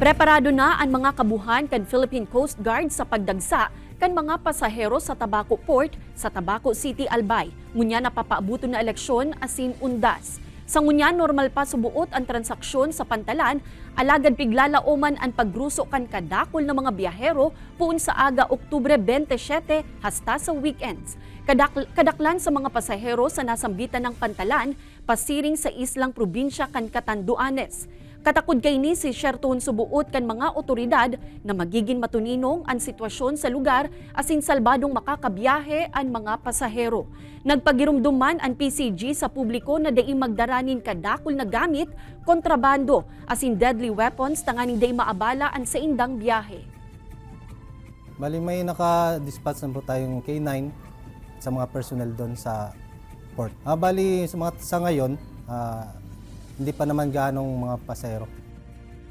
Preparado na ang mga kabuhan kan Philippine Coast Guard sa pagdagsa kan mga pasahero sa Tabaco Port sa Tabaco City, Albay. Ngunya napapaabuto na eleksyon asin undas. Sa ngunya normal pa subuot ang transaksyon sa pantalan, alagad piglalauman ang pagruso kan kadakol ng mga biyahero puun sa aga Oktubre 27 hasta sa weekends. Kadaklan sa mga pasahero sa nasambitan ng pantalan, pasiring sa islang probinsya kan Catanduanes. Katakod kay ni si Sherton subuot kan mga otoridad na magiging matuninong ang sitwasyon sa lugar asin salbadong makakabiyahe ang mga pasahero. Nagpagirumduman ang PCG sa publiko na daing magdaranin kadakol na gamit, kontrabando asin deadly weapons tanganing daing maabala ang sa indang biyahe. Bali may naka-dispatch na po tayong K9 sa mga personnel doon sa port. Bali sa ngayon, hindi pa naman ganong mga pasahero.